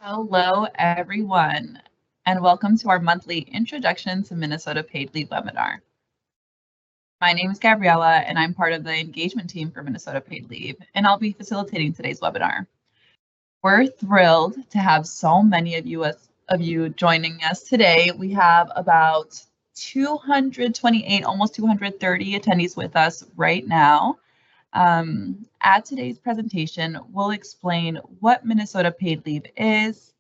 Hello, everyone, and welcome to our monthly Introduction to Minnesota Paid Leave webinar. My name is Gabriella, and I'm part of the engagement team for Minnesota Paid Leave, and I'll be facilitating today's webinar. We're thrilled to have so many of you joining us today. We have about 228, almost 230 attendees with us right now. At today's presentation, we'll explain what Minnesota Paid Leave is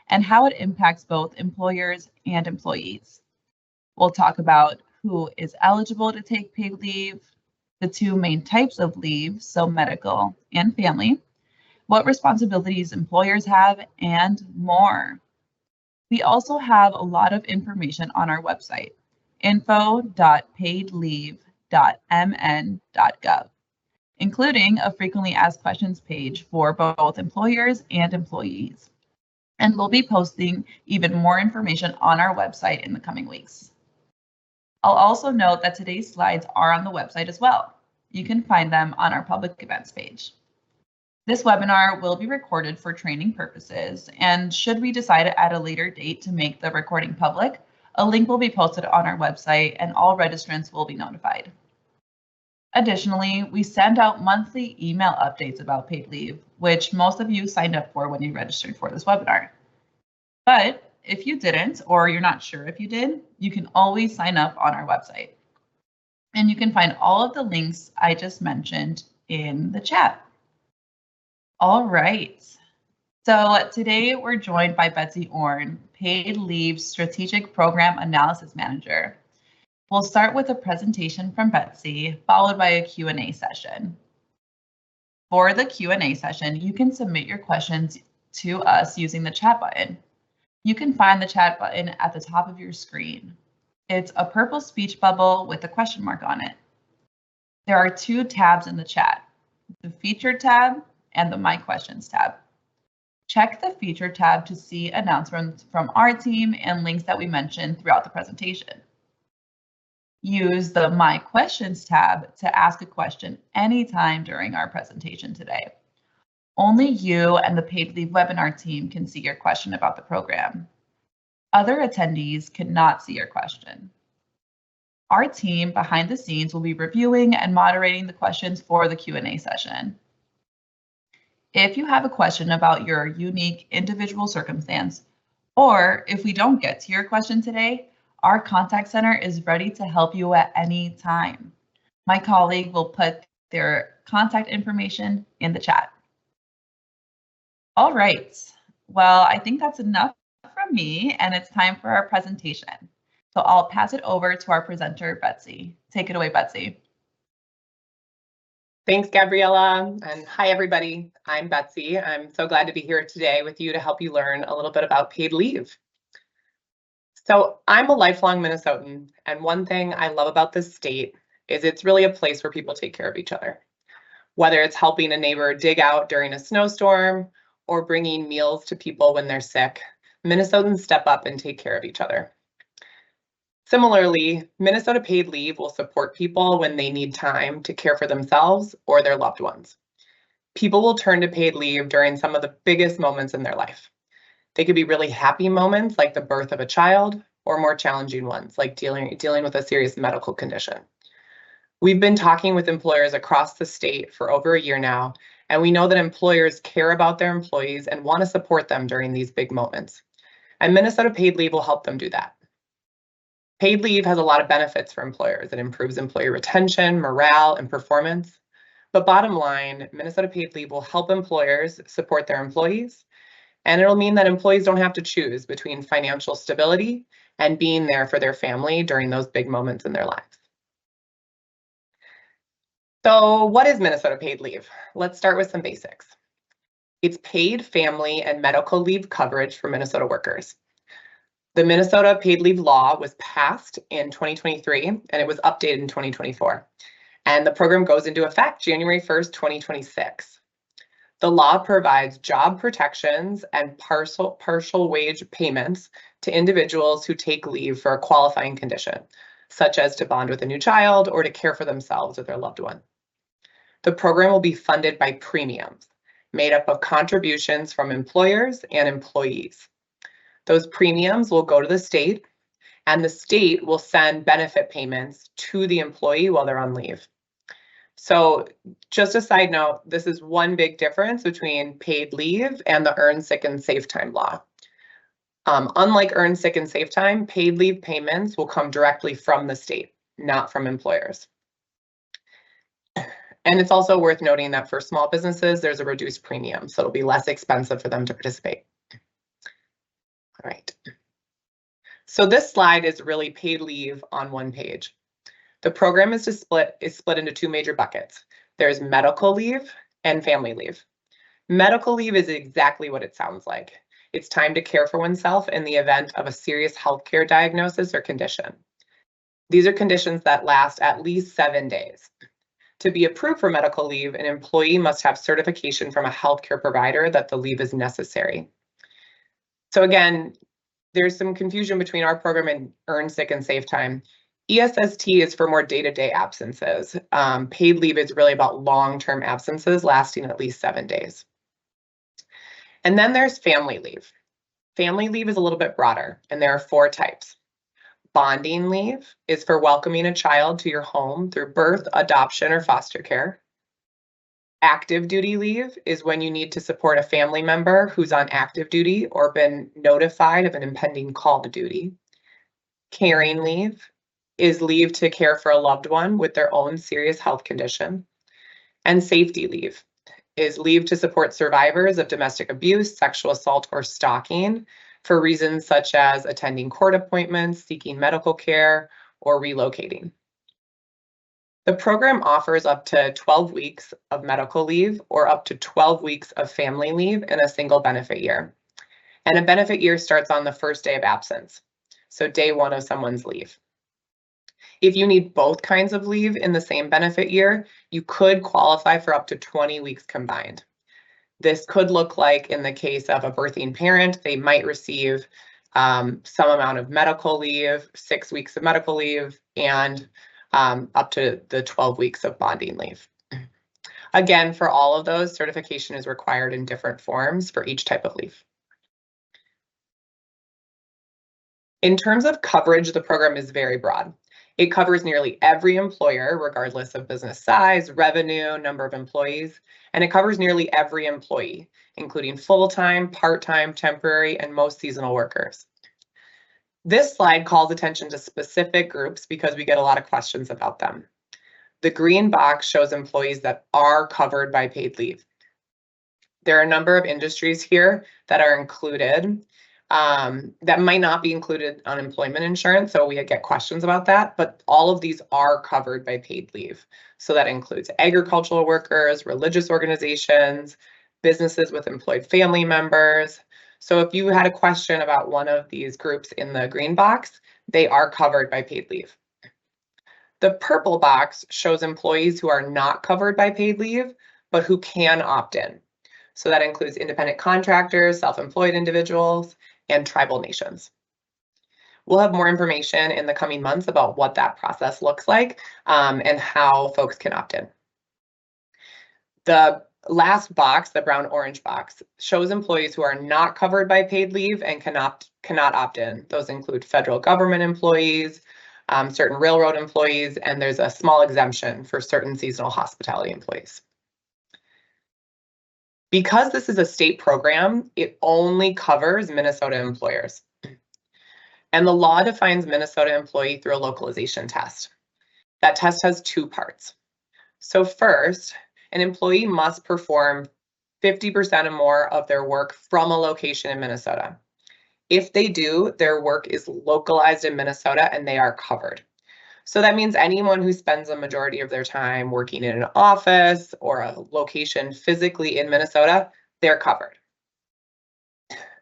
and how it impacts both employers and employees. We'll talk about who is eligible to take paid leave, the two main types of leave, so medical and family, what responsibilities employers have, and more. We also have a lot of information on our website, info.paidleave.mn.gov, including a frequently asked questions page for both employers and employees. And we'll be posting even more information on our website in the coming weeks. I'll also note that today's slides are on the website as well. You can find them on our public events page. This webinar will be recorded for training purposes, and should we decide at a later date to make the recording public, a link will be posted on our website and all registrants will be notified. Additionally, we send out monthly email updates about paid leave, which most of you signed up for when you registered for this webinar. But if you didn't, or you're not sure if you did, you can always sign up on our website. And you can find all of the links I just mentioned in the chat. All right. So today we're joined by Betsy Orn, Paid Leave Strategic Program Analysis Manager. We'll start with a presentation from Betsy, followed by a Q&A session. For the Q&A session, you can submit your questions to us using the chat button. You can find the chat button at the top of your screen. It's a purple speech bubble with a question mark on it. There are two tabs in the chat, the Featured tab and the My Questions tab. Check the Featured tab to see announcements from our team and links that we mentioned throughout the presentation. Use the My Questions tab to ask a question anytime during our presentation today. Only you and the Paid Leave webinar team can see your question about the program. Other attendees cannot see your question. Our team behind the scenes will be reviewing and moderating the questions for the Q&A session. If you have a question about your unique individual circumstance, or if we don't get to your question today, our contact center is ready to help you at any time. My colleague will put their contact information in the chat. All right, well, I think that's enough from me, and it's time for our presentation. So I'll pass it over to our presenter, Betsy. Take it away, Betsy. Thanks, Gabriella, and hi, everybody. I'm Betsy. I'm so glad to be here today with you to help you learn a little bit about paid leave. So I'm a lifelong Minnesotan, and one thing I love about this state is it's really a place where people take care of each other. Whether it's helping a neighbor dig out during a snowstorm or bringing meals to people when they're sick, Minnesotans step up and take care of each other. Similarly, Minnesota Paid Leave will support people when they need time to care for themselves or their loved ones. People will turn to paid leave during some of the biggest moments in their life. They could be really happy moments like the birth of a child, or more challenging ones like dealing with a serious medical condition. We've been talking with employers across the state for over a year now, and we know that employers care about their employees and want to support them during these big moments. And Minnesota Paid Leave will help them do that. Paid leave has a lot of benefits for employers. It improves employee retention, morale, and performance. But bottom line, Minnesota Paid Leave will help employers support their employees, and it'll mean that employees don't have to choose between financial stability and being there for their family during those big moments in their lives. So what is Minnesota Paid Leave? Let's start with some basics. It's paid family and medical leave coverage for Minnesota workers. The Minnesota Paid Leave law was passed in 2023 and it was updated in 2024. And the program goes into effect January 1st, 2026. The law provides job protections and partial wage payments to individuals who take leave for a qualifying condition, such as to bond with a new child or to care for themselves or their loved one. The program will be funded by premiums, made up of contributions from employers and employees. Those premiums will go to the state, and the state will send benefit payments to the employee while they're on leave. So just a side note, this is one big difference between paid leave and the earned sick and safe time law. Unlike earned sick and safe time, paid leave payments will come directly from the state, not from employers. And it's also worth noting that for small businesses, there's a reduced premium, so it'll be less expensive for them to participate. All right. So this slide is really paid leave on one page. The program is split into two major buckets. There's medical leave and family leave. Medical leave is exactly what it sounds like. It's time to care for oneself in the event of a serious healthcare diagnosis or condition. These are conditions that last at least 7 days. To be approved for medical leave, an employee must have certification from a healthcare provider that the leave is necessary. So again, there's some confusion between our program and earned sick and safe time. ESST is for more day-to-day absences. Paid leave is really about long-term absences lasting at least 7 days. And then there's family leave. Family leave is a little bit broader, and there are 4 types. Bonding leave is for welcoming a child to your home through birth, adoption, or foster care. Active duty leave is when you need to support a family member who's on active duty or been notified of an impending call to duty. Caring leave is leave to care for a loved one with their own serious health condition. And safety leave is leave to support survivors of domestic abuse, sexual assault, or stalking for reasons such as attending court appointments, seeking medical care, or relocating. The program offers up to 12 weeks of medical leave or up to 12 weeks of family leave in a single benefit year. And a benefit year starts on the first day of absence, so day 1 of someone's leave. If you need both kinds of leave in the same benefit year, you could qualify for up to 20 weeks combined. This could look like, in the case of a birthing parent, they might receive some amount of medical leave, 6 weeks of medical leave, and up to the 12 weeks of bonding leave. Again, for all of those, certification is required in different forms for each type of leave. In terms of coverage, the program is very broad. It covers nearly every employer, regardless of business size, revenue, number of employees, and it covers nearly every employee, including full-time, part-time, temporary, and most seasonal workers. This slide calls attention to specific groups because we get a lot of questions about them. The green box shows employees that are covered by paid leave. There are a number of industries here that are included that might not be included on employment insurance, so we get questions about that, but all of these are covered by paid leave. So that includes agricultural workers, religious organizations, businesses with employed family members. So if you had a question about one of these groups in the green box, they are covered by paid leave. The purple box shows employees who are not covered by paid leave, but who can opt in. So that includes independent contractors, self-employed individuals, and tribal nations. We'll have more information in the coming months about what that process looks like and how folks can opt in. The last box, the brown-orange box, shows employees who are not covered by paid leave and cannot opt in. Those include federal government employees, certain railroad employees, and there's a small exemption for certain seasonal hospitality employees. Because this is a state program, it only covers Minnesota employers. And the law defines Minnesota employee through a localization test. That test has 2 parts. So first, an employee must perform 50% or more of their work from a location in Minnesota. If they do, their work is localized in Minnesota and they are covered. So that means anyone who spends a majority of their time working in an office or a location physically in Minnesota, they're covered.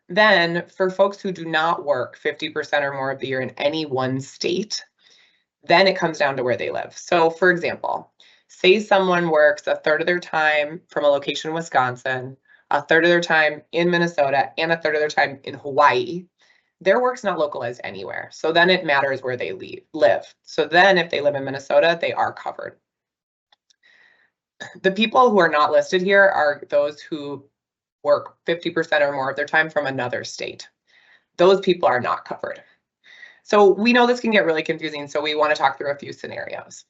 Then for folks who do not work 50% or more of the year in any one state, then it comes down to where they live. So for example, say someone works a third of their time from a location in Wisconsin, a third of their time in Minnesota, and a third of their time in Hawaii. Their work's not localized anywhere. So then it matters where they live. So then if they live in Minnesota, they are covered. The people who are not listed here are those who work 50% or more of their time from another state. Those people are not covered. So we know this can get really confusing, so we want to talk through a few scenarios.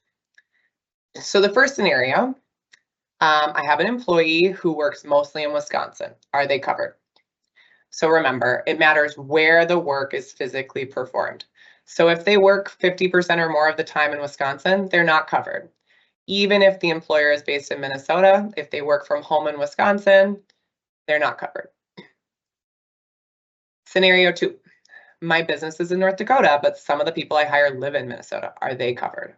So the first scenario, I have an employee who works mostly in Wisconsin. Are they covered? So remember, it matters where the work is physically performed. So if they work 50% or more of the time in Wisconsin, they're not covered. Even if the employer is based in Minnesota, if they work from home in Wisconsin, they're not covered. Scenario 2, my business is in North Dakota, but some of the people I hire live in Minnesota. Are they covered?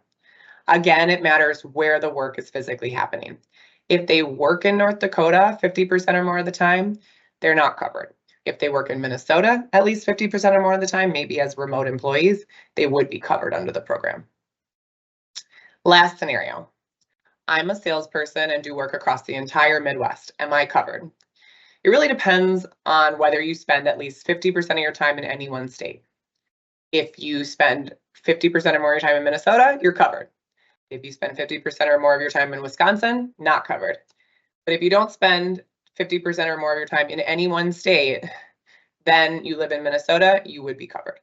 Again, it matters where the work is physically happening. If they work in North Dakota 50% or more of the time, they're not covered. If they work in Minnesota at least 50% or more of the time, maybe as remote employees, they would be covered under the program. Last scenario, I'm a salesperson and do work across the entire Midwest. Am I covered? It really depends on whether you spend at least 50% of your time in any one state. If you spend 50% or more of your time in Minnesota, you're covered. If you spend 50% or more of your time in Wisconsin, not covered. But if you don't spend 50% or more of your time in any one state, then you live in Minnesota, you would be covered.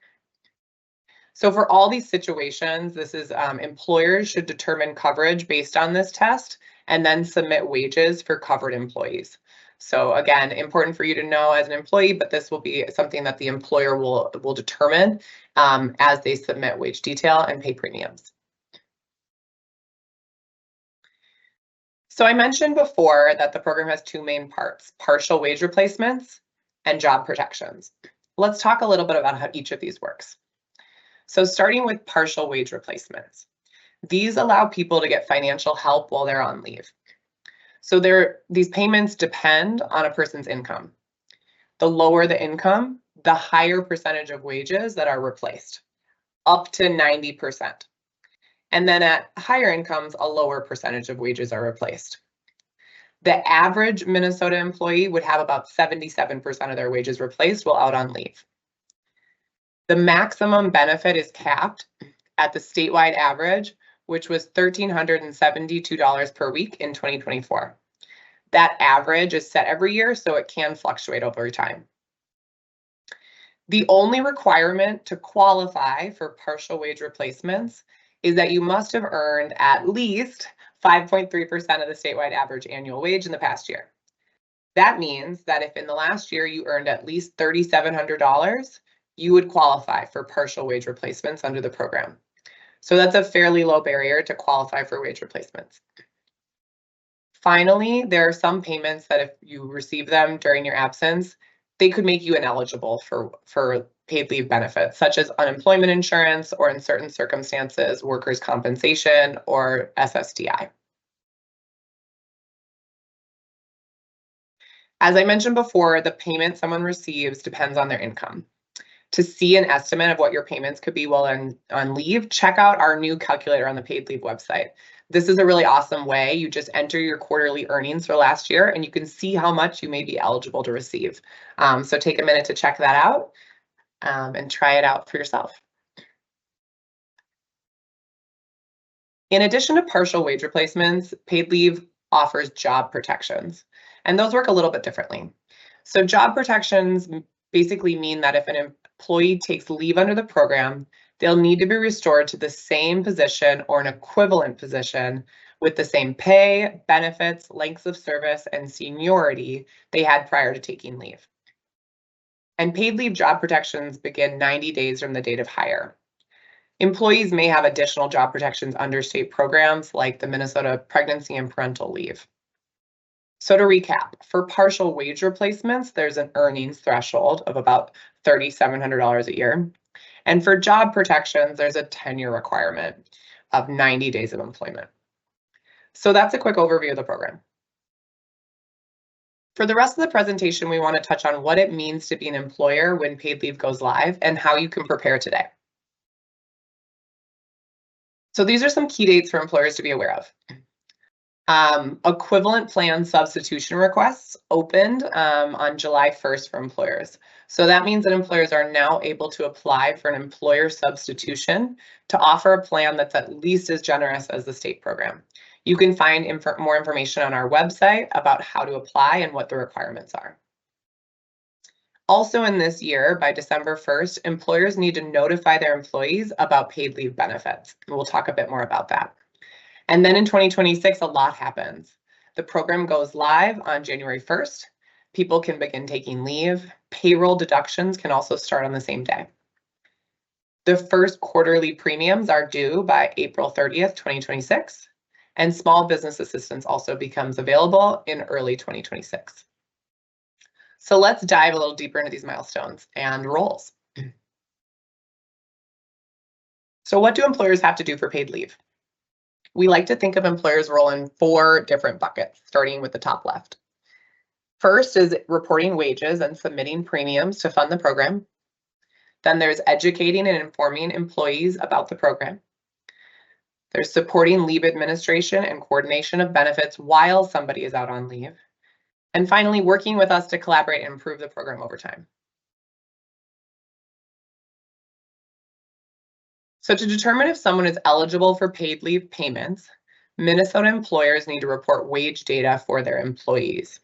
So for all these situations, this is employers should determine coverage based on this test and then submit wages for covered employees. So again, important for you to know as an employee, but this will be something that the employer will determine as they submit wage detail and pay premiums. So I mentioned before that the program has two main parts, partial wage replacements and job protections. Let's talk a little bit about how each of these works. So starting with partial wage replacements. These allow people to get financial help while they're on leave. So these payments depend on a person's income. The lower the income, the higher percentage of wages that are replaced, up to 90%. And then at higher incomes, a lower percentage of wages are replaced. The average Minnesota employee would have about 77% of their wages replaced while out on leave. The maximum benefit is capped at the statewide average, which was $1,372 per week in 2024. That average is set every year, so it can fluctuate over time. The only requirement to qualify for partial wage replacements is that you must have earned at least 5.3% of the statewide average annual wage in the past year. That means that if in the last year you earned at least $3,700, you would qualify for partial wage replacements under the program. So that's a fairly low barrier to qualify for wage replacements. Finally, there are some payments that if you receive them during your absence, they could make you ineligible for paid leave benefits, such as unemployment insurance or in certain circumstances, workers' compensation or SSDI. As I mentioned before, the payment someone receives depends on their income. To see an estimate of what your payments could be while on leave, check out our new calculator on the paid leave website. This is a really awesome way. You just enter your quarterly earnings for last year and you can see how much you may be eligible to receive. So take a minute to check that out and try it out for yourself. In addition to partial wage replacements, paid leave offers job protections, and those work a little bit differently. So job protections basically mean that if an employee takes leave under the program, they'll need to be restored to the same position or an equivalent position with the same pay, benefits, lengths of service, and seniority they had prior to taking leave. And paid leave job protections begin 90 days from the date of hire. Employees may have additional job protections under state programs like the Minnesota Pregnancy and Parental Leave. So to recap, for partial wage replacements, there's an earnings threshold of about $3,700 a year. And for job protections, there's a tenure requirement of 90 days of employment. So that's a quick overview of the program. For the rest of the presentation, we want to touch on what it means to be an employer when paid leave goes live and how you can prepare today. So these are some key dates for employers to be aware of. Equivalent plan substitution requests opened on July 1st for employers. So that means that employers are now able to apply for an employer substitution to offer a plan that's at least as generous as the state program. You can find more information on our website about how to apply and what the requirements are. Also in this year, by December 1st, employers need to notify their employees about paid leave benefits. And we'll talk a bit more about that. And then in 2026, a lot happens. The program goes live on January 1st. People can begin taking leave. Payroll deductions can also start on the same day. The first quarterly premiums are due by April 30th, 2026. And small business assistance also becomes available in early 2026. So let's dive a little deeper into these milestones and roles. So what do employers have to do for paid leave? We like to think of employers' role in 4 different buckets, starting with the top left. First is reporting wages and submitting premiums to fund the program. Then there's educating and informing employees about the program. There's supporting leave administration and coordination of benefits while somebody is out on leave. And finally, working with us to collaborate and improve the program over time. So to determine if someone is eligible for paid leave payments, Minnesota employers need to report wage data for their employees.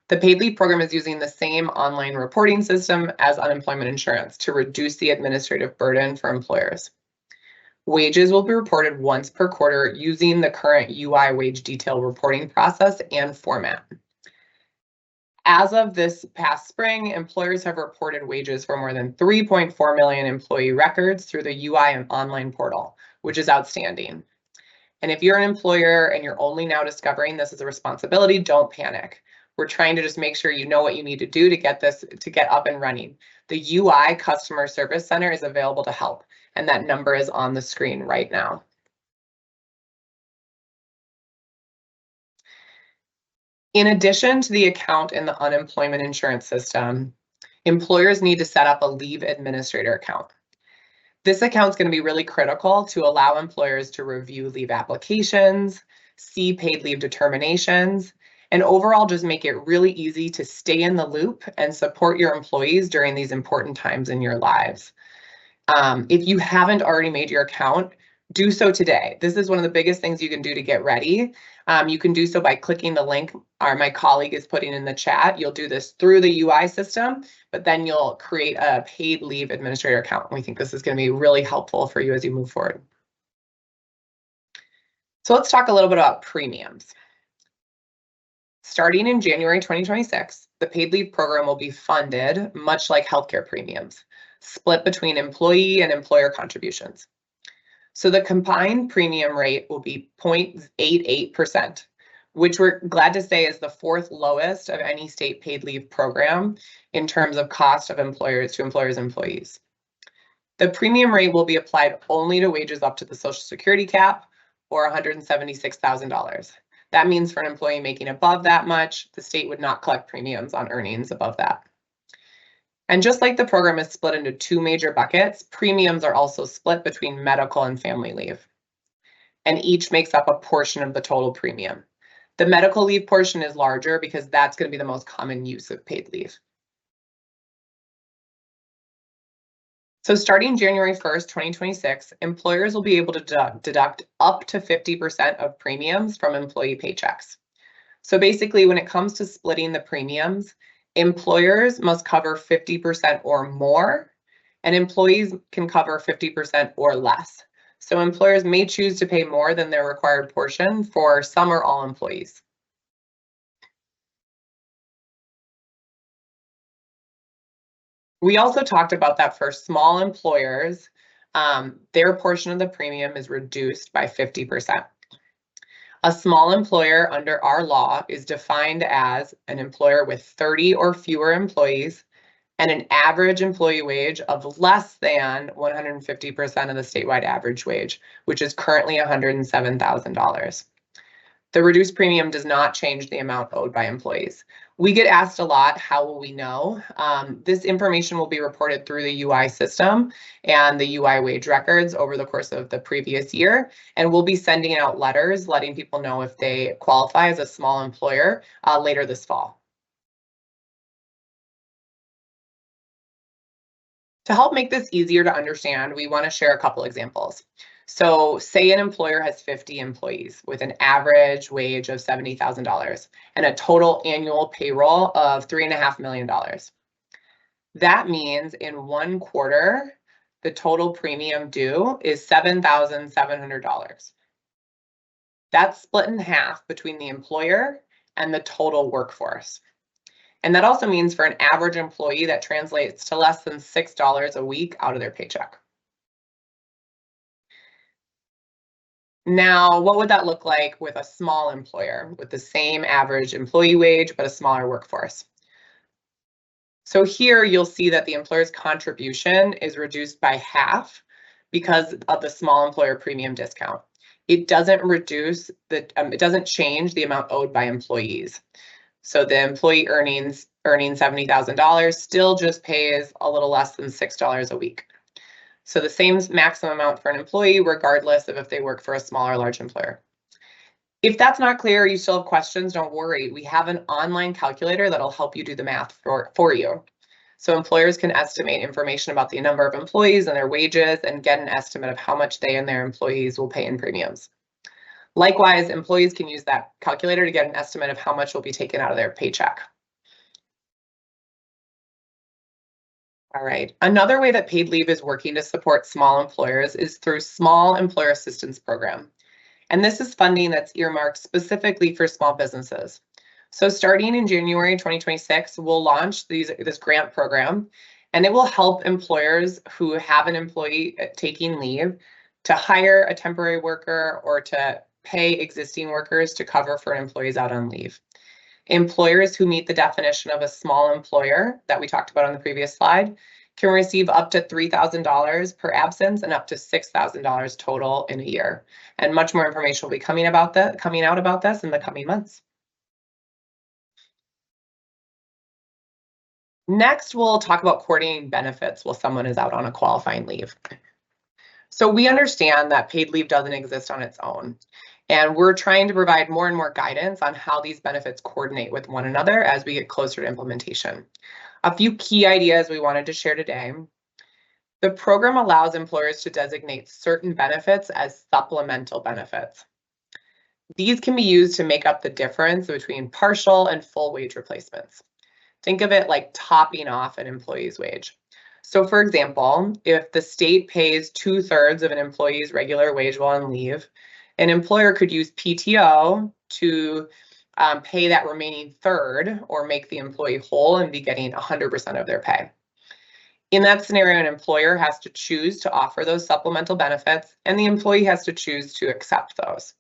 The paid leave program is using the same online reporting system as unemployment insurance to reduce the administrative burden for employers. Wages will be reported once per quarter using the current UI wage detail reporting process and format. As of this past spring, employers have reported wages for more than 3.4 million employee records through the UI and online portal, which is outstanding. And if you're an employer and you're only now discovering this as a responsibility, don't panic. We're trying to just make sure you know what you need to do to get up and running. The UI Customer Service Center is available to help, and that number is on the screen right now. In addition to the account in the unemployment insurance system, employers need to set up a leave administrator account. This account is going to be really critical to allow employers to review leave applications, see paid leave determinations, and overall just make it really easy to stay in the loop and support your employees during these important times in your lives. If you haven't already made your account, do so today. This is one of the biggest things you can do to get ready. You can do so by clicking the link my colleague is putting in the chat. You'll do this through the UI system, but then you'll create a paid leave administrator account. We think this is going to be really helpful for you as you move forward. So let's talk a little bit about premiums. Starting in January 2026, the paid leave program will be funded much like healthcare premiums, split between employee and employer contributions. So the combined premium rate will be 0.88%, which we're glad to say is the 4th lowest of any state paid leave program in terms of cost of employers to employers' employees. The premium rate will be applied only to wages up to the Social Security cap or $176,000. That means for an employee making above that much, the state would not collect premiums on earnings above that. And just like the program is split into 2 major buckets, premiums are also split between medical and family leave. And each makes up a portion of the total premium. The medical leave portion is larger because that's going to be the most common use of paid leave. So starting January 1st, 2026, employers will be able to deduct up to 50% of premiums from employee paychecks. So basically, when it comes to splitting the premiums, employers must cover 50% or more, and employees can cover 50% or less. So employers may choose to pay more than their required portion for some or all employees. We also talked about that for small employers, their portion of the premium is reduced by 50%. A small employer under our law is defined as an employer with 30 or fewer employees and an average employee wage of less than 150% of the statewide average wage, which is currently $107,000. The reduced premium does not change the amount owed by employees. We get asked a lot, how will we know? This information will be reported through the UI system and the UI wage records over the course of the previous year, and we'll be sending out letters letting people know if they qualify as a small employer later this fall. To help make this easier to understand, we want to share a couple examples. So say an employer has 50 employees with an average wage of $70,000 and a total annual payroll of $3.5 million. That means in 1 quarter, the total premium due is $7,700. That's split in half between the employer and the total workforce. And that also means for an average employee, that translates to less than $6 a week out of their paycheck. Now, what would that look like with a small employer with the same average employee wage, but a smaller workforce? So here you'll see that the employer's contribution is reduced by half because of the small employer premium discount. It doesn't reduce it doesn't change the amount owed by employees. So the employee earning $70,000 still just pays a little less than $6 a week. So the same maximum amount for an employee, regardless of if they work for a small or large employer. If that's not clear, you still have questions, don't worry. We have an online calculator that'll help you do the math for you. So employers can estimate information about the number of employees and their wages and get an estimate of how much they and their employees will pay in premiums. Likewise, employees can use that calculator to get an estimate of how much will be taken out of their paycheck. All right, another way that paid leave is working to support small employers is through Small Employer Assistance Program. And this is funding that's earmarked specifically for small businesses. So starting in January 2026, we'll launch this grant program, and it will help employers who have an employee taking leave to hire a temporary worker or to pay existing workers to cover for an employee's out on leave. Employers who meet the definition of a small employer that we talked about on the previous slide can receive up to $3,000 per absence and up to $6,000 total in a year. And much more information will be coming out about this in the coming months. Next, we'll talk about coordinating benefits while someone is out on a qualifying leave. So we understand that paid leave doesn't exist on its own, and we're trying to provide more and more guidance on how these benefits coordinate with one another as we get closer to implementation. A few key ideas we wanted to share today. The program allows employers to designate certain benefits as supplemental benefits. These can be used to make up the difference between partial and full wage replacements. Think of it like topping off an employee's wage. So for example, if the state pays 2/3 of an employee's regular wage while on leave, an employer could use PTO to pay that remaining third or make the employee whole and be getting 100% of their pay. In that scenario, an employer has to choose to offer those supplemental benefits, and the employee has to choose to accept those.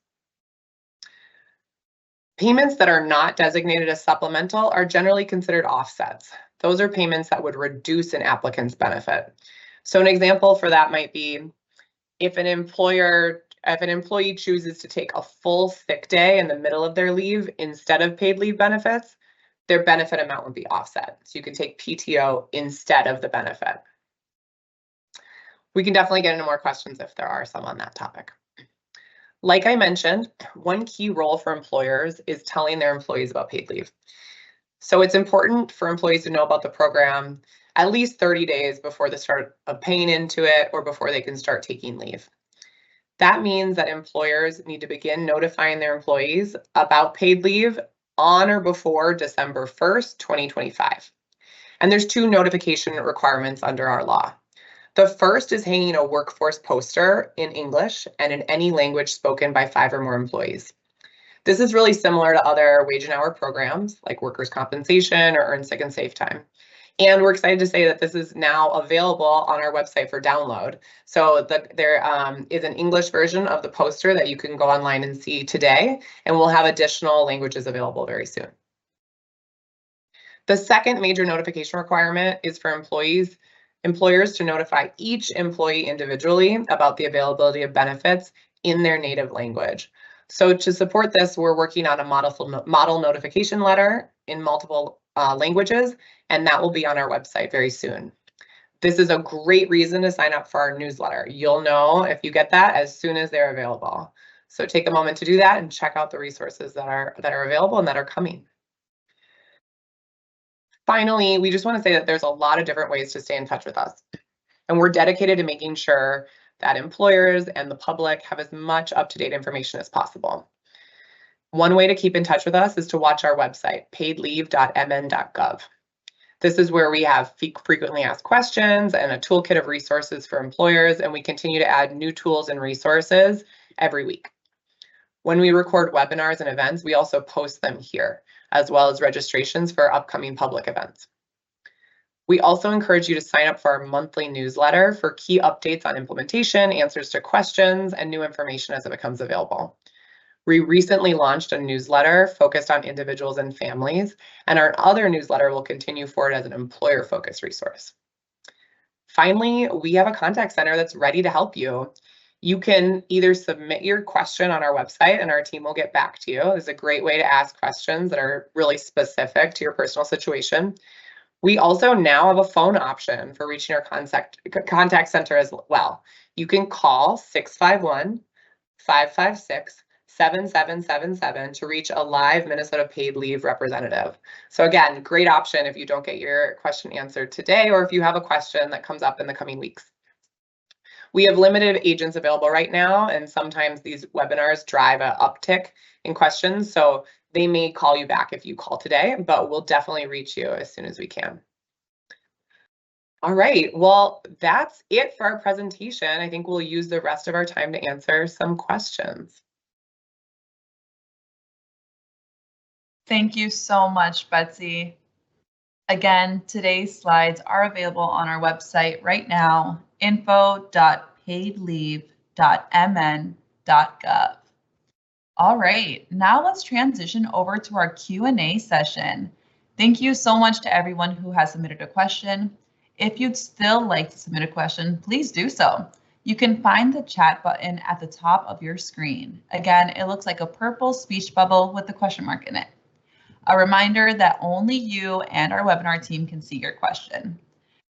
Payments that are not designated as supplemental are generally considered offsets. Those are payments that would reduce an applicant's benefit. So an example for that might be if an employee chooses to take a full sick day in the middle of their leave instead of paid leave benefits, their benefit amount would be offset. So you can take PTO instead of the benefit. We can definitely get into more questions if there are some on that topic. Like I mentioned, one key role for employers is telling their employees about paid leave. So it's important for employees to know about the program at least 30 days before the start of paying into it or before they can start taking leave. That means that employers need to begin notifying their employees about paid leave on or before December 1st, 2025. And there's 2 notification requirements under our law. The first is hanging a workforce poster in English and in any language spoken by 5 or more employees. This is really similar to other wage and hour programs like workers' compensation or earned sick and safe time. And we're excited to say that this is now available on our website for download. So there is an English version of the poster that you can go online and see today, and we'll have additional languages available very soon. The second major notification requirement is for employers to notify each employee individually about the availability of benefits in their native language. So to support this, we're working on a model notification letter in multiple languages, and that will be on our website very soon. This is a great reason to sign up for our newsletter. You'll know if you get that as soon as they're available. So take a moment to do that and check out the resources that are available and that are coming. Finally, we just want to say that there's a lot of different ways to stay in touch with us, and we're dedicated to making sure that employers and the public have as much up-to-date information as possible. One way to keep in touch with us is to watch our website, paidleave.mn.gov. This is where we have frequently asked questions and a toolkit of resources for employers, and we continue to add new tools and resources every week. When we record webinars and events, we also post them here, as well as registrations for upcoming public events. We also encourage you to sign up for our monthly newsletter for key updates on implementation, answers to questions, and new information as it becomes available. We recently launched a newsletter focused on individuals and families, and our other newsletter will continue forward as an employer-focused resource. Finally, we have a contact center that's ready to help you. You can either submit your question on our website and our team will get back to you. It's a great way to ask questions that are really specific to your personal situation. We also now have a phone option for reaching our contact center as well. You can call 651-556-7777 to reach a live Minnesota paid leave representative. So again, great option if you don't get your question answered today, or if you have a question that comes up in the coming weeks. We have limited agents available right now, and sometimes these webinars drive an uptick in questions, so they may call you back if you call today, but we'll definitely reach you as soon as we can. All right, well, that's it for our presentation. I think we'll use the rest of our time to answer some questions. Thank you so much, Betsy. Again, today's slides are available on our website right now, info.paidleave.mn.gov. All right, now let's transition over to our Q&A session. Thank you so much to everyone who has submitted a question. If you'd still like to submit a question, please do so. You can find the chat button at the top of your screen. Again, it looks like a purple speech bubble with the question mark in it. A reminder that only you and our webinar team can see your question.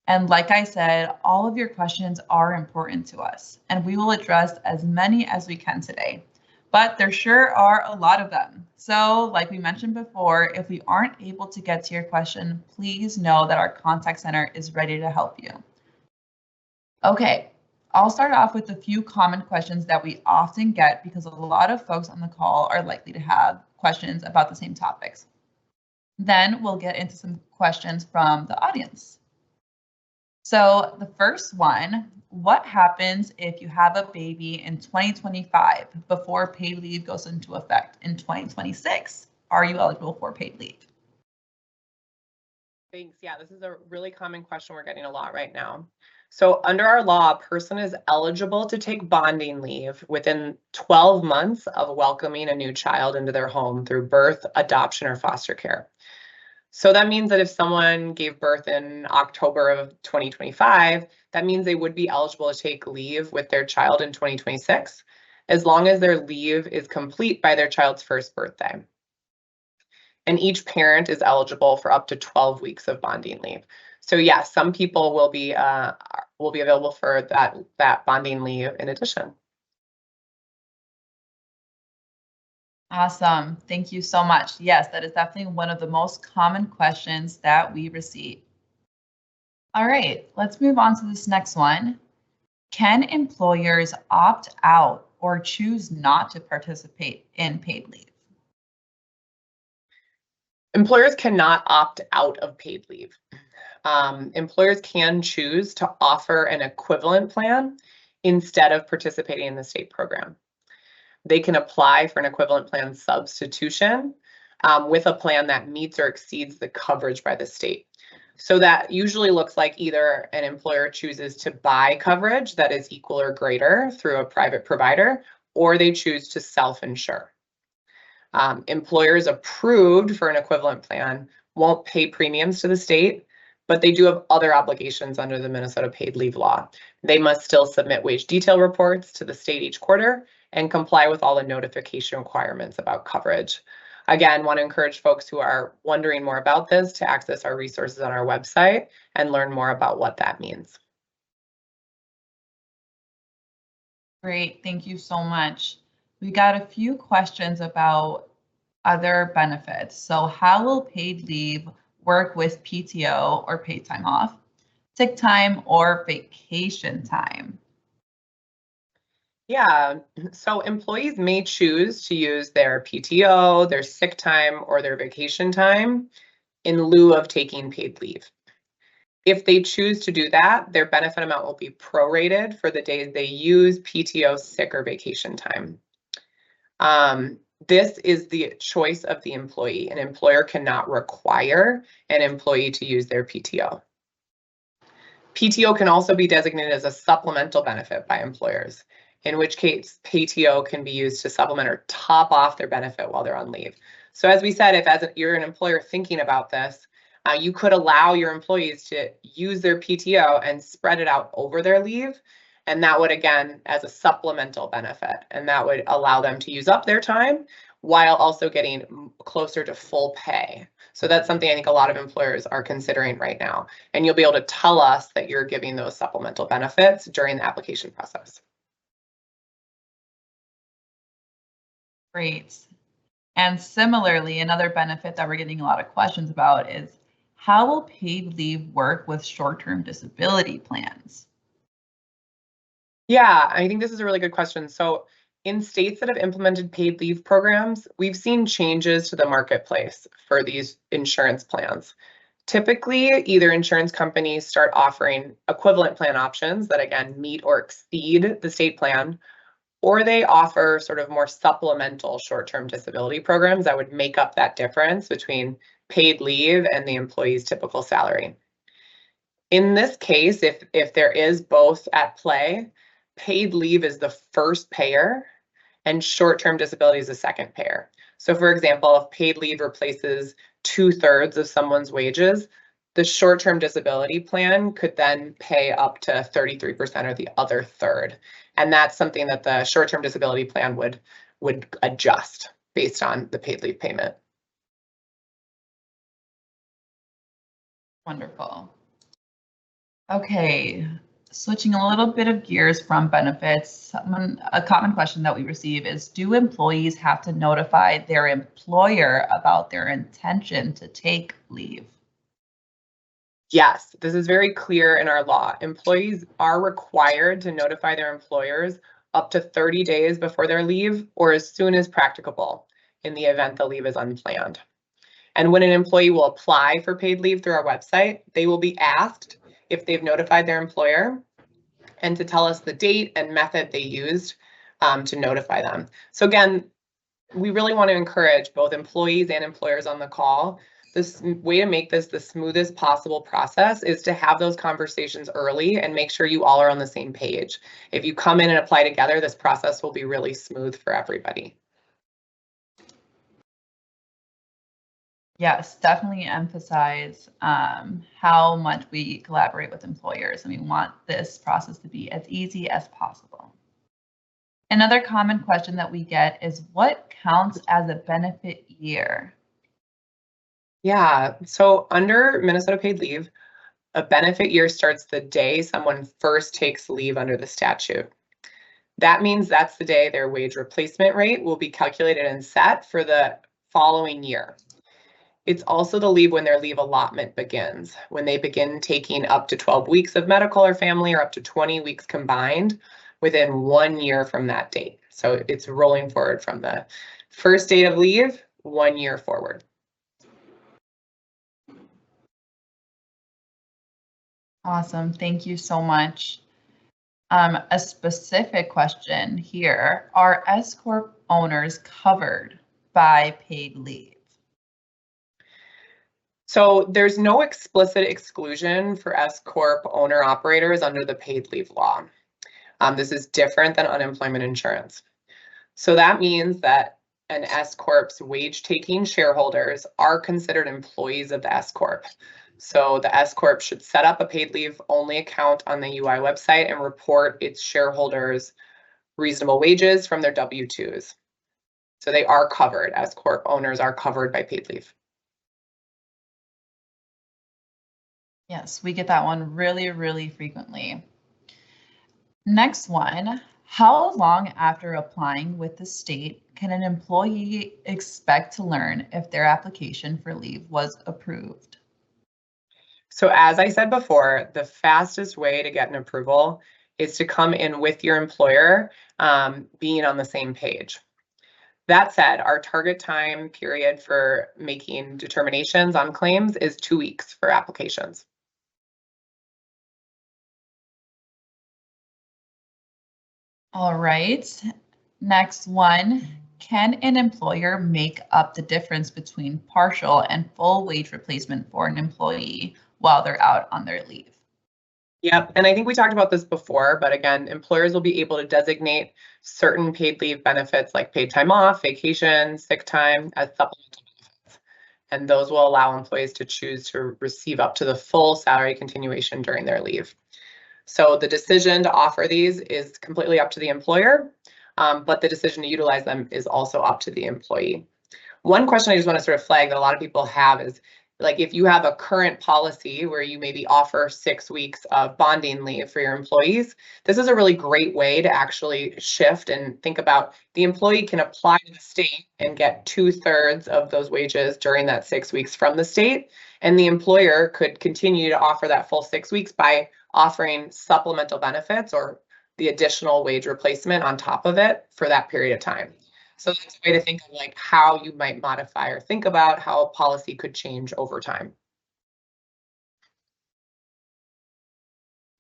And like I said, all of your questions are important to us, and we will address as many as we can today. But there sure are a lot of them. So like we mentioned before, if we aren't able to get to your question, please know that our contact center is ready to help you. Okay, I'll start off with a few common questions that we often get because a lot of folks on the call are likely to have questions about the same topics. Then we'll get into some questions from the audience. So the first one, what happens if you have a baby in 2025 before paid leave goes into effect in 2026? Are you eligible for paid leave? Thanks. Yeah, this is a really common question we're getting a lot right now. So under our law, a person is eligible to take bonding leave within 12 months of welcoming a new child into their home through birth, adoption, or foster care. So that means that if someone gave birth in October of 2025, that means they would be eligible to take leave with their child in 2026, as long as their leave is complete by their child's first birthday. And each parent is eligible for up to 12 weeks of bonding leave. So yes, some people will be available for that bonding leave in addition. Awesome. Thank you so much. Yes, that is definitely one of the most common questions that we receive. All right, let's move on to this next one. Can employers opt out or choose not to participate in paid leave? Employers cannot opt out of paid leave. Employers can choose to offer an equivalent plan instead of participating in the state program. They can apply for an equivalent plan substitution with a plan that meets or exceeds the coverage by the state. So that usually looks like either an employer chooses to buy coverage that is equal or greater through a private provider, or they choose to self-insure. Employers approved for an equivalent plan won't pay premiums to the state, but they do have other obligations under the Minnesota paid leave law. They must still submit wage detail reports to the state each quarter and comply with all the notification requirements about coverage. Again, want to encourage folks who are wondering more about this to access our resources on our website and learn more about what that means. Great, thank you so much. We got a few questions about other benefits. So how will paid leave work with PTO or paid time off, sick time, or vacation time? Yeah, so employees may choose to use their PTO, their sick time, or their vacation time in lieu of taking paid leave. If they choose to do that, their benefit amount will be prorated for the days they use PTO, sick, or vacation time. This is the choice of the employee. An employer cannot require an employee to use their PTO. PTO can also be designated as a supplemental benefit by employers, in which case PTO can be used to supplement or top off their benefit while they're on leave. So as we said, if you're an employer thinking about this, you could allow your employees to use their PTO and spread it out over their leave. And that would, again, as a supplemental benefit, and that would allow them to use up their time while also getting closer to full pay. So that's something I think a lot of employers are considering right now. And you'll be able to tell us that you're giving those supplemental benefits during the application process. Great. And similarly, another benefit that we're getting a lot of questions about is how will paid leave work with short-term disability plans? Yeah, I think this is a really good question. So in states that have implemented paid leave programs, we've seen changes to the marketplace for these insurance plans. Typically, either insurance companies start offering equivalent plan options that, again, meet or exceed the state plan, or they offer sort of more supplemental short-term disability programs that would make up that difference between paid leave and the employee's typical salary. In this case, if there is both at play, paid leave is the first payer and short-term disability is the second payer. So for example, if paid leave replaces 2/3 of someone's wages, the short-term disability plan could then pay up to 33% or the other third. And that's something that the short-term disability plan would adjust based on the paid leave payment. Wonderful. Okay, switching a little bit of gears from benefits, a common question that we receive is, do employees have to notify their employer about their intention to take leave? Yes, this is very clear in our law. Employees are required to notify their employers up to 30 days before their leave or as soon as practicable in the event the leave is unplanned. And when an employee will apply for paid leave through our website, they will be asked if they've notified their employer and to tell us the date and method they used to notify them. So again, we really want to encourage both employees and employers on the call. This way to make this the smoothest possible process is to have those conversations early and make sure you all are on the same page. If you come in and apply together, this process will be really smooth for everybody. Yes, definitely emphasize how much we collaborate with employers, and we want this process to be as easy as possible. Another common question that we get is, what counts as a benefit year? Yeah, so under Minnesota paid leave, a benefit year starts the day someone first takes leave under the statute. That means that's the day their wage replacement rate will be calculated and set for the following year. It's also the leave when their leave allotment begins, when they begin taking up to 12 weeks of medical or family or up to 20 weeks combined within 1 year from that date. So it's rolling forward from the first date of leave, 1 year forward. Awesome, thank you so much. A specific question here, are S Corp owners covered by paid leave? So there's no explicit exclusion for S Corp owner operators under the paid leave law. This is different than unemployment insurance. So that means that an S Corp's wage-taking shareholders are considered employees of the S Corp. So the S Corp should set up a paid leave only account on the UI website and report its shareholders reasonable wages from their W-2s. So they are covered. S Corp owners are covered by paid leave. Yes, we get that one really, really frequently. Next one, how long after applying with the state can an employee expect to learn if their application for leave was approved? So as I said before, the fastest way to get an approval is to come in with your employer being on the same page. That said, our target time period for making determinations on claims is 2 weeks for applications. All right, next one. Can an employer make up the difference between partial and full wage replacement for an employee while they're out on their leave? Yep, and I think we talked about this before, but again, employers will be able to designate certain paid leave benefits like paid time off, vacation, sick time as supplemental benefits. And those will allow employees to choose to receive up to the full salary continuation during their leave. So the decision to offer these is completely up to the employer, but the decision to utilize them is also up to the employee. One question I just want to sort of flag that a lot of people have is, like, if you have a current policy where you maybe offer 6 weeks of bonding leave for your employees, this is a really great way to actually shift and think about the employee can apply to the state and get 2/3 of those wages during that 6 weeks from the state. And the employer could continue to offer that full 6 weeks by offering supplemental benefits or the additional wage replacement on top of it for that period of time. So that's a way to think of like how you might modify or think about how a policy could change over time.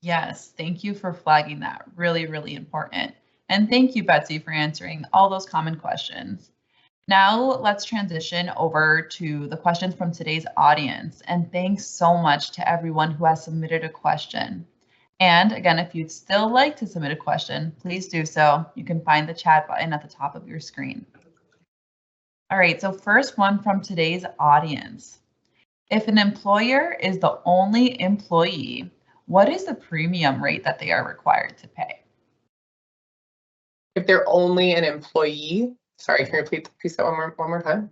Yes, thank you for flagging that. Really, really important. And thank you, Betsy, for answering all those common questions. Now let's transition over to the questions from today's audience. And thanks so much to everyone who has submitted a question. And again, if you'd still like to submit a question, please do so. You can find the chat button at the top of your screen. All right, so first one from today's audience. If an employer is the only employee, what is the premium rate that they are required to pay? If they're only an employee, sorry, can you repeat that one more time?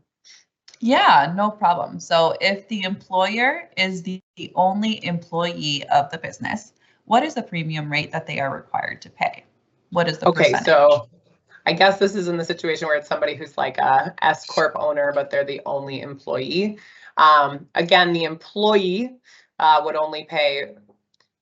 Yeah, no problem. So if the employer is the only employee of the business, what is the premium rate that they are required to pay? What is the percentage? So I guess this is in the situation where it's somebody who's like a S Corp owner, but they're the only employee. Again, the employee would only pay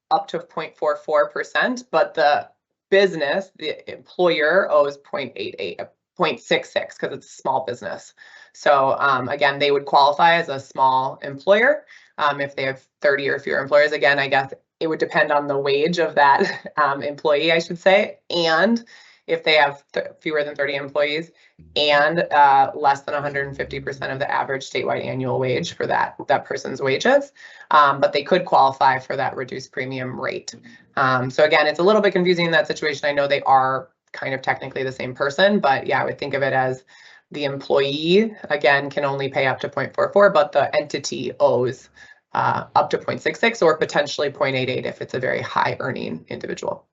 up to 0.44%, but the business, the employer owes 0.88, 0.66 because it's a small business. So again, they would qualify as a small employer if they have 30 or fewer employers. Again, I guess it would depend on the wage of that employee, I should say, and if they have fewer than 30 employees and less than 150% of the average statewide annual wage for that person's wages, but they could qualify for that reduced premium rate. So again, it's a little bit confusing in that situation. I know they are kind of technically the same person, but yeah, I would think of it as the employee, again, can only pay up to 0.44, but the entity owes up to 0.66 or potentially 0.88 if it's a very high earning individual.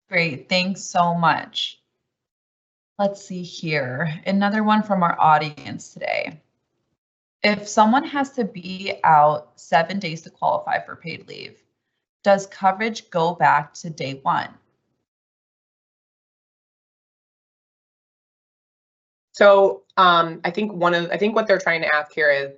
Great, thanks so much. Let's see here. Another one from our audience today. If someone has to be out 7 days to qualify for paid leave, does coverage go back to day one? So I think what they're trying to ask here is,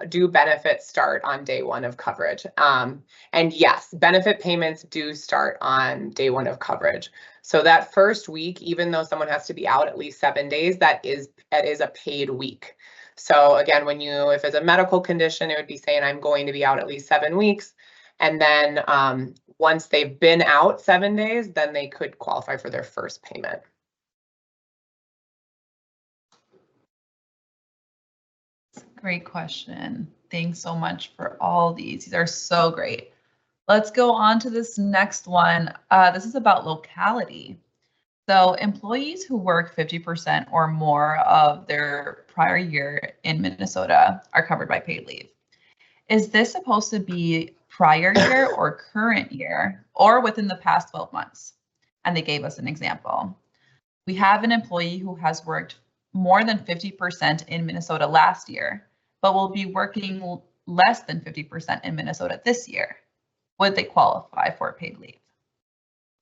do benefits start on day one of coverage? And yes, benefit payments do start on day one of coverage. So that first week, even though someone has to be out at least 7 days, that is a paid week. So again, if it's a medical condition, it would be saying I'm going to be out at least 7 weeks. And then once they've been out 7 days, then they could qualify for their first payment. Great question. Thanks so much for all these. These are so great. Let's go on to this next one. This is about locality. So employees who work 50% or more of their prior year in Minnesota are covered by paid leave. Is this supposed to be prior year or current year or within the past 12 months? And they gave us an example. We have an employee who has worked more than 50% in Minnesota last year, but will be working less than 50% in Minnesota this year. Would they qualify for paid leave?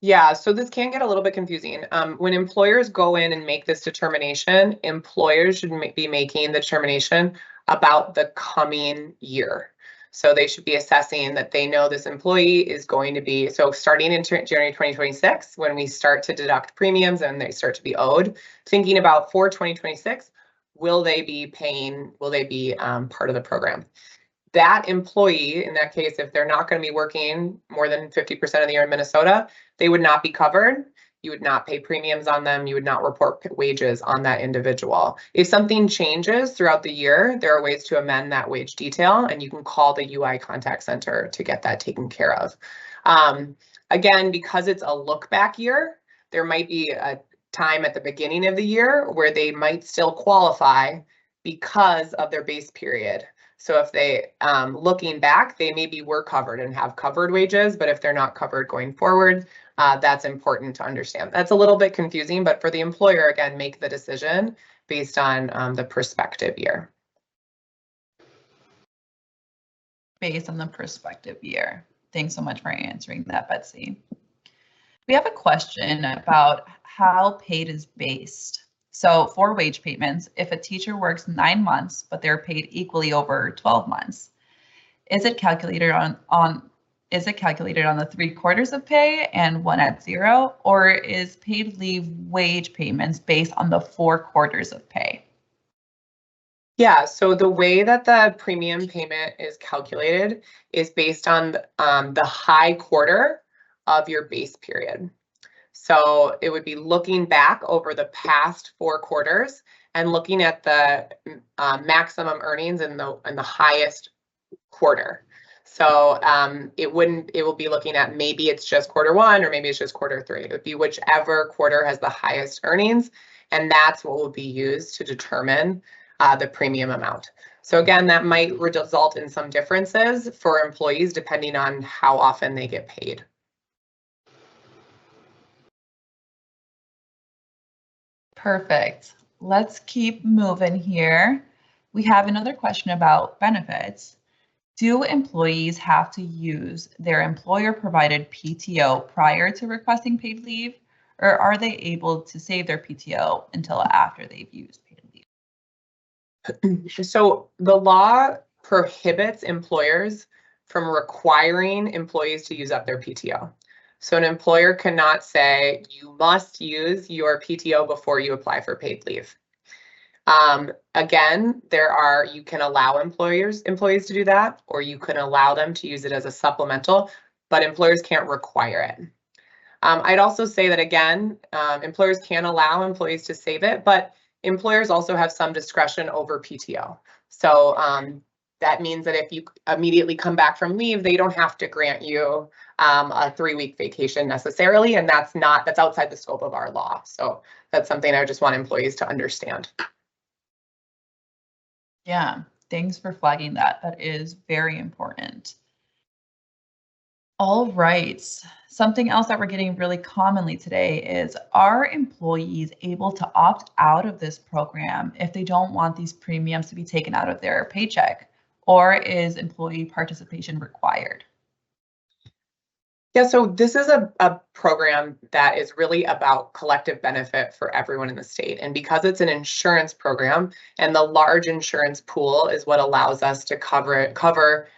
Yeah, so this can get a little bit confusing. When employers go in and make this determination, employers should be making the determination about the coming year. So they should be assessing that they know this employee is going to be, so starting in January 2026, when we start to deduct premiums and they start to be owed, thinking about for 2026, will they be part of the program? That employee, in that case, if they're not going to be working more than 50% of the year in Minnesota, they would not be covered. You would not pay premiums on them. You would not report wages on that individual. If something changes throughout the year, there are ways to amend that wage detail, and you can call the UI contact center to get that taken care of. Again, because it's a look back year, there might be a time at the beginning of the year where they might still qualify because of their base period. So if they, looking back, they maybe were covered and have covered wages, but if they're not covered going forward, that's important to understand. That's a little bit confusing, but for the employer, again, make the decision based on the prospective year. Based on the prospective year. Thanks so much for answering that, Betsy. We have a question about how paid is based. So for wage payments, if a teacher works 9 months, but they're paid equally over 12 months, is it calculated on the 3/4 of pay and 1 at 0, or is paid leave wage payments based on the 4 quarters of pay? Yeah, so the way that the premium payment is calculated is based on the high quarter of your base period. So it would be looking back over the past 4 quarters and looking at the maximum earnings in the highest quarter. So it will be looking at, maybe it's just Q1 or maybe it's just Q3. It would be whichever quarter has the highest earnings, and that's what will be used to determine the premium amount. So again, that might result in some differences for employees depending on how often they get paid. Perfect. Let's keep moving here. We have another question about benefits. Do employees have to use their employer-provided PTO prior to requesting paid leave, or are they able to save their PTO until after they've used paid leave? So the law prohibits employers from requiring employees to use up their PTO. So an employer cannot say you must use your PTO before you apply for paid leave. Again, you can allow employees to do that, or you can allow them to use it as a supplemental, but employers can't require it. I'd also say that, again, employers can allow employees to save it, but employers also have some discretion over PTO. So that means that if you immediately come back from leave, they don't have to grant you a 3-week vacation necessarily, and that's outside the scope of our law. So that's something I just want employees to understand. Yeah, thanks for flagging that. That is very important. All right. Something else that we're getting really commonly today is, are employees able to opt out of this program if they don't want these premiums to be taken out of their paycheck, or is employee participation required? Yeah, so this is a program that is really about collective benefit for everyone in the state. And because it's an insurance program, and the large insurance pool is what allows us to cover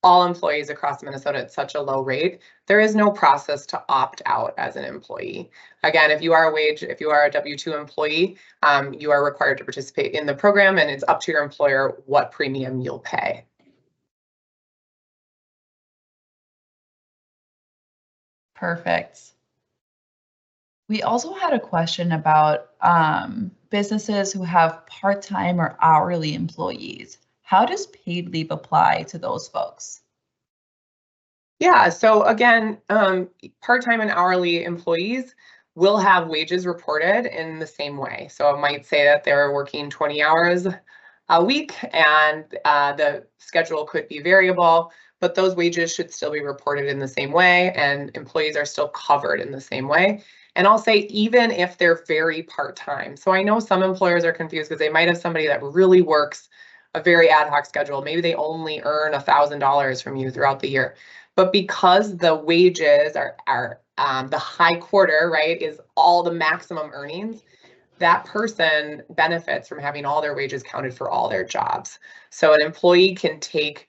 all employees across Minnesota at such a low rate, there is no process to opt out as an employee. Again, if you are a W-2 employee, you are required to participate in the program, and it's up to your employer what premium you'll pay. Perfect. We also had a question about businesses who have part-time or hourly employees. How does paid leave apply to those folks? Yeah, so again, part-time and hourly employees will have wages reported in the same way. So it might say that they're working 20 hours a week, and the schedule could be variable, but those wages should still be reported in the same way, and employees are still covered in the same way. And I'll say, even if they're very part-time. So I know some employers are confused because they might have somebody that really works a very ad hoc schedule. Maybe they only earn $1,000 from you throughout the year. But because the wages are the high quarter, right, is all the maximum earnings, that person benefits from having all their wages counted for all their jobs. So an employee can take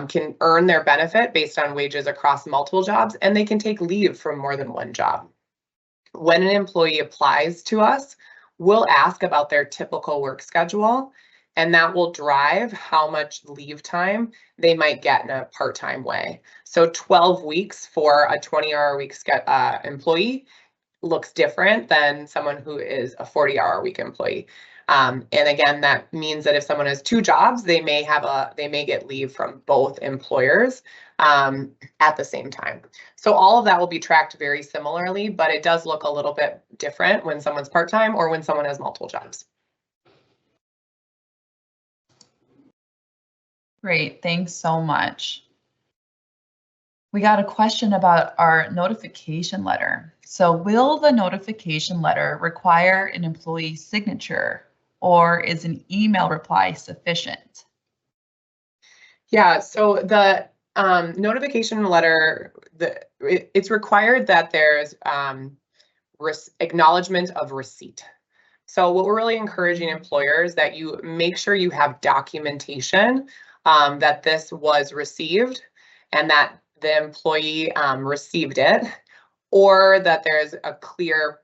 can earn their benefit based on wages across multiple jobs, and they can take leave from more than one job. When an employee applies to us, we'll ask about their typical work schedule, and that will drive how much leave time they might get in a part-time way. So 12 weeks for a 20-hour-a-week employee looks different than someone who is a 40-hour-a-week employee. And again, that means that if someone has two jobs, they may get leave from both employers at the same time. So all of that will be tracked very similarly, but it does look a little bit different when someone's part-time or when someone has multiple jobs. Great, thanks so much. We got a question about our notification letter. So will the notification letter require an employee signature, or is an email reply sufficient? Yeah, so the notification letter, it's required that there's acknowledgement of receipt. So what we're really encouraging employers that you make sure you have documentation that this was received and that the employee received it, or that there's a clear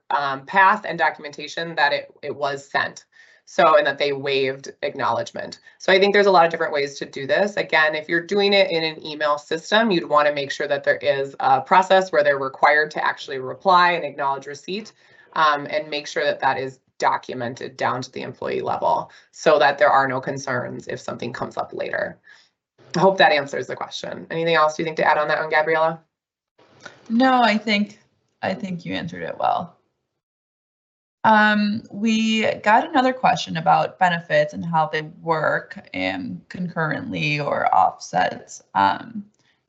path and documentation that it was sent. So, and that they waived acknowledgement. So I think there's a lot of different ways to do this. Again, if you're doing it in an email system, you'd want to make sure that there is a process where they're required to actually reply and acknowledge receipt, and make sure that that is documented down to the employee level so that there are no concerns if something comes up later. I hope that answers the question. Anything else you think to add on that one, Gabriella? No, I think you answered it well. We got another question about benefits and how they work concurrently or offsets.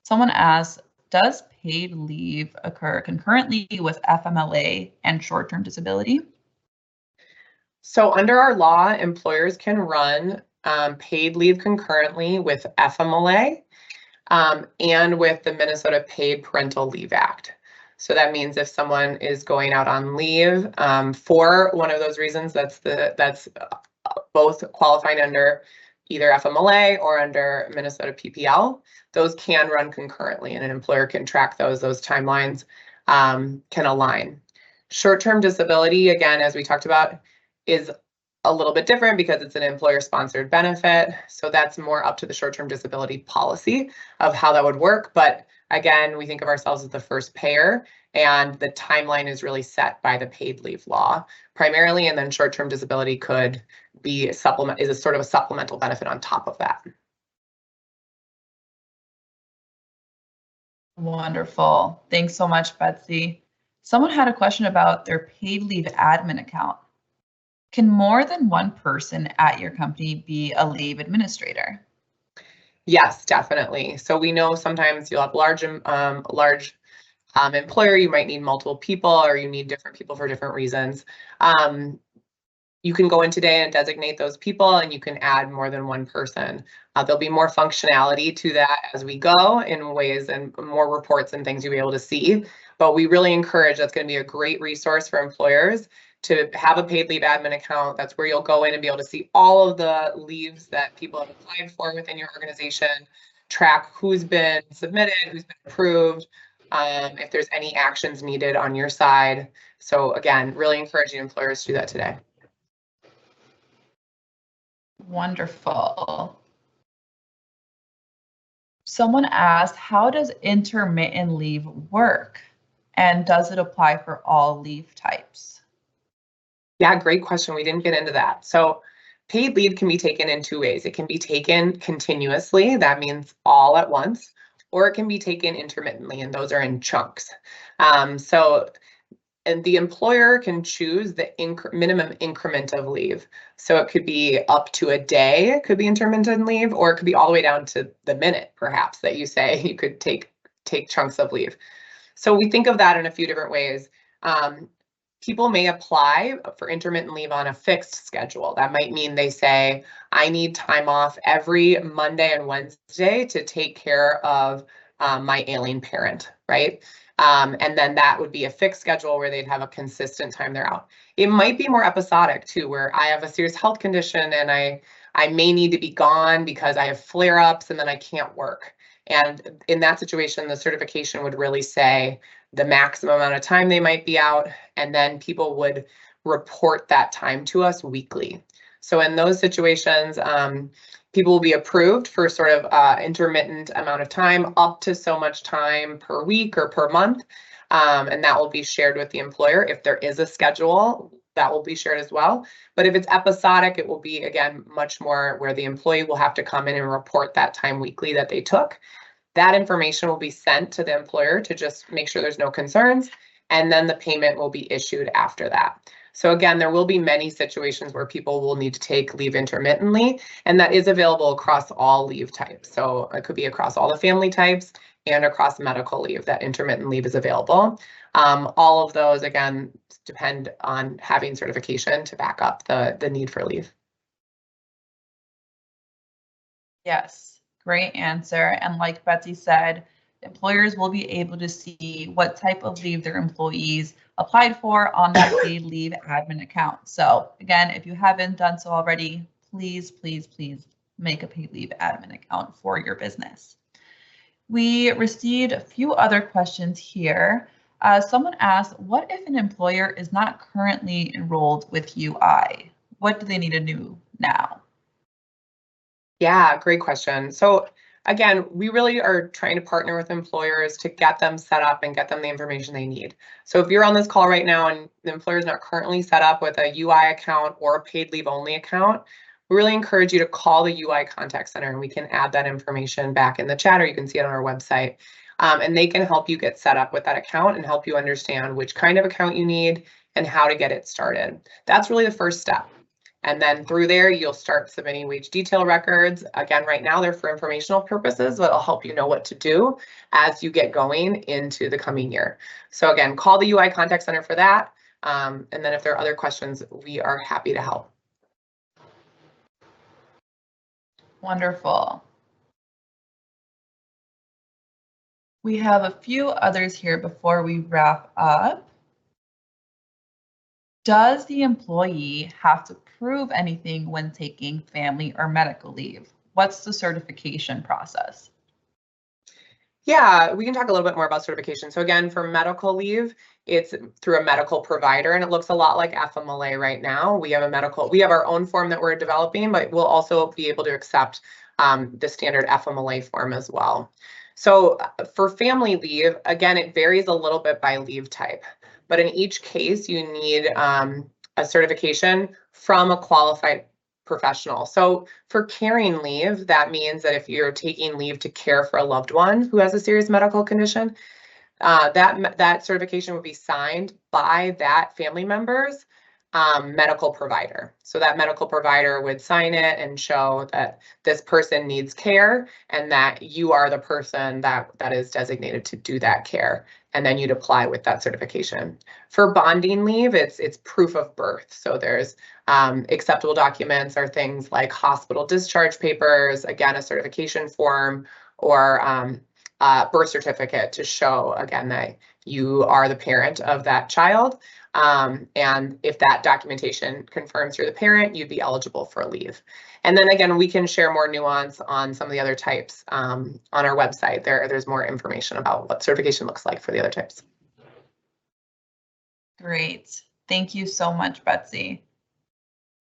Someone asked, does paid leave occur concurrently with FMLA and short-term disability? So under our law, employers can run paid leave concurrently with FMLA and with the Minnesota Paid Parental Leave Act. So that means if someone is going out on leave for one of those reasons, that's both qualifying under either FMLA or under Minnesota PPL, those can run concurrently, and an employer can track those timelines can align. Short-term disability, again, as we talked about, is a little bit different because it's an employer-sponsored benefit. So that's more up to the short-term disability policy of how that would work. But again, we think of ourselves as the first payer, and the timeline is really set by the paid leave law primarily, and then short-term disability could be is a sort of a supplemental benefit on top of that. Wonderful. Thanks so much, Betsy. Someone had a question about their paid leave admin account. Can more than one person at your company be a leave administrator? Yes, definitely. So we know sometimes you'll have large employer, you might need multiple people, or you need different people for different reasons. You can go in today and designate those people, and you can add more than one person. There'll be more functionality to that as we go in ways, and more reports and things you'll be able to see. But we really encourage, that's going to be a great resource for employers to have a paid leave admin account. That's where you'll go in and be able to see all of the leaves that people have applied for within your organization, track who's been submitted, who's been approved, if there's any actions needed on your side. So again, really encouraging employers to do that today. Wonderful. Someone asked, how does intermittent leave work? And does it apply for all leave types? Yeah, great question. We didn't get into that. So paid leave can be taken in two ways. It can be taken continuously, that means all at once, or it can be taken intermittently, and those are in chunks. And the employer can choose the minimum increment of leave. So it could be up to a day, it could be intermittent leave, or it could be all the way down to the minute, perhaps, that you say you could take chunks of leave. So we think of that in a few different ways. People may apply for intermittent leave on a fixed schedule. That might mean they say, I need time off every Monday and Wednesday to take care of my ailing parent, right? And then that would be a fixed schedule where they'd have a consistent time they're out. It might be more episodic too, where I have a serious health condition and I I may need to be gone because I have flare-ups and then I can't work. And in that situation, the certification would really say the maximum amount of time they might be out, and then people would report that time to us weekly. So in those situations, people will be approved for sort of intermittent amount of time, up to so much time per week or per month. And that will be shared with the employer. If there is a schedule, that will be shared as well. But if it's episodic, it will be, again, much more where the employee will have to come in and report that time weekly that they took. That information will be sent to the employer to just make sure there's no concerns, and then the payment will be issued after that. So again, there will be many situations where people will need to take leave intermittently, and that is available across all leave types. So it could be across all the family types and across medical leave, that intermittent leave is available. All of those, again, depend on having certification to back up the need for leave. Yes, great answer. And like Betsy said, employers will be able to see what type of leave their employees applied for on that paid leave admin account. So again, if you haven't done so already, please, please, please make a paid leave admin account for your business. We received a few other questions here. Someone asked, what if an employer is not currently enrolled with UI? What do they need to do now? Yeah, great question. So again, we really are trying to partner with employers to get them set up and get them the information they need. So if you're on this call right now and the employer is not currently set up with a UI account or a paid leave only account, we really encourage you to call the UI contact center, and we can add that information back in the chat, or you can see it on our website. And they can help you get set up with that account and help you understand which kind of account you need and how to get it started. That's really the first step. And then through there, you'll start submitting wage detail records. Again, right now they're for informational purposes, but it'll help you know what to do as you get going into the coming year. So again, call the UI contact center for that. And then if there are other questions, we are happy to help. Wonderful. We have a few others here before we wrap up. Does the employee have to prove anything when taking family or medical leave? What's the certification process? Yeah, we can talk a little bit more about certification. So again, for medical leave, it's through a medical provider, and it looks a lot like FMLA right now. We have our own form that we're developing, but we'll also be able to accept the standard FMLA form as well. So for family leave, again, it varies a little bit by leave type, but in each case, you need a certification from a qualified professional. So for caring leave, that means that if you're taking leave to care for a loved one who has a serious medical condition, that certification would be signed by that family member's medical provider. So that medical provider would sign it and show that this person needs care and that you are the person that is designated to do that care. And then you'd apply with that certification. For bonding leave, it's proof of birth. So there's acceptable documents are things like hospital discharge papers, again, a certification form, or birth certificate to show, again, that you are the parent of that child. And if that documentation confirms you're the parent, you'd be eligible for a leave. And then again, we can share more nuance on some of the other types on our website. There's more information about what certification looks like for the other types. Great. Thank you so much, Betsy.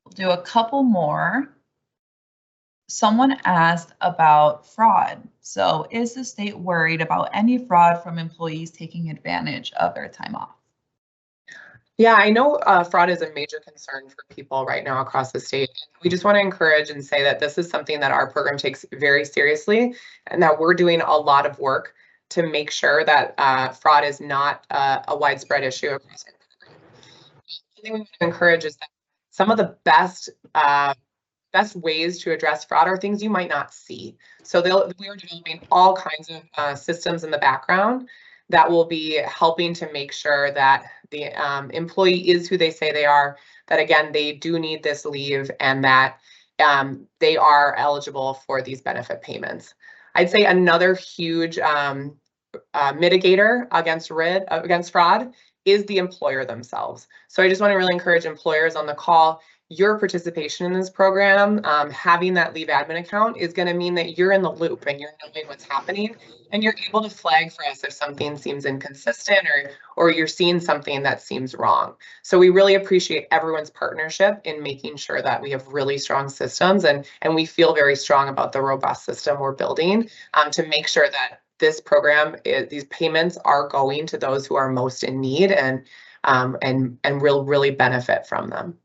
We'll do a couple more. Someone asked about fraud. So is the state worried about any fraud from employees taking advantage of their time off? Yeah, I know fraud is a major concern for people right now across the state. We just want to encourage and say that this is something that our program takes very seriously, and that we're doing a lot of work to make sure that fraud is not a widespread issue across our program. The thing we want to encourage is that some of the best ways to address fraud are things you might not see. So we are developing all kinds of systems in the background that will be helping to make sure that the employee is who they say they are, that again, they do need this leave, and that they are eligible for these benefit payments. I'd say another huge mitigator against fraud is the employer themselves. So I just want to really encourage employers on the call, your participation in this program, having that leave admin account is going to mean that you're in the loop and you're knowing what's happening, and you're able to flag for us if something seems inconsistent or you're seeing something that seems wrong. So we really appreciate everyone's partnership in making sure that we have really strong systems, and we feel very strong about the robust system we're building to make sure that this program, these payments are going to those who are most in need and will really benefit from them.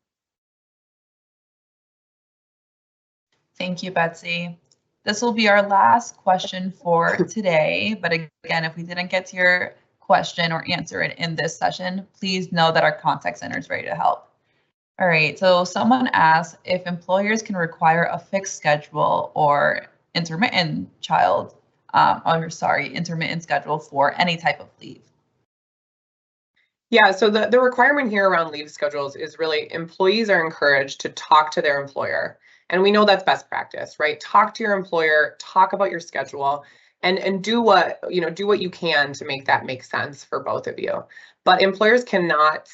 Thank you, Betsy. This will be our last question for today, but again, if we didn't get to your question or answer it in this session, please know that our contact center is ready to help. All right, so someone asked if employers can require a fixed schedule or intermittent schedule for any type of leave. Yeah, so the requirement here around leave schedules is really employees are encouraged to talk to their employer. And we know that's best practice, right? Talk to your employer, talk about your schedule, and do what you can to make that make sense for both of you. But employers cannot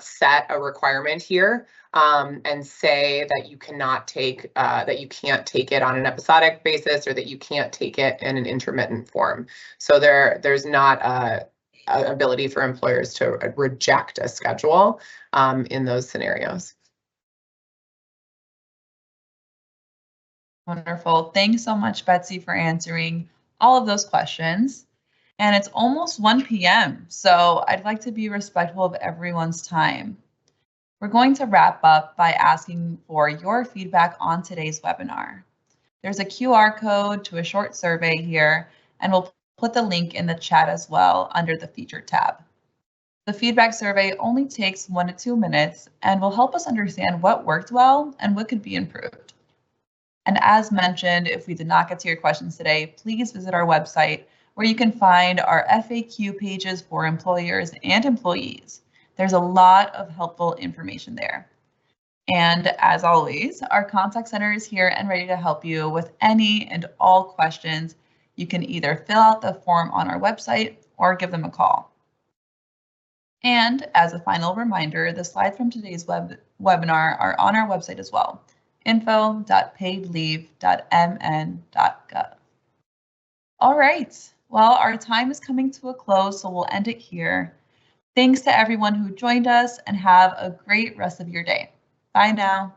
set a requirement here and say that you cannot take that you can't take it on an episodic basis or that you can't take it in an intermittent form. So there's not a ability for employers to reject a schedule in those scenarios. Wonderful. Thanks so much, Betsy, for answering all of those questions. And it's almost 1 p.m., so I'd like to be respectful of everyone's time. We're going to wrap up by asking for your feedback on today's webinar. There's a QR code to a short survey here, and we'll put the link in the chat as well under the feature tab. The feedback survey only takes 1 to 2 minutes and will help us understand what worked well and what could be improved. And as mentioned, if we did not get to your questions today, please visit our website where you can find our FAQ pages for employers and employees. There's a lot of helpful information there. And as always, our contact center is here and ready to help you with any and all questions. You can either fill out the form on our website or give them a call. And as a final reminder, the slides from today's webinar are on our website as well, info.paidleave.mn.gov. All right, well, our time is coming to a close, so we'll end it here. Thanks to everyone who joined us and have a great rest of your day. Bye now.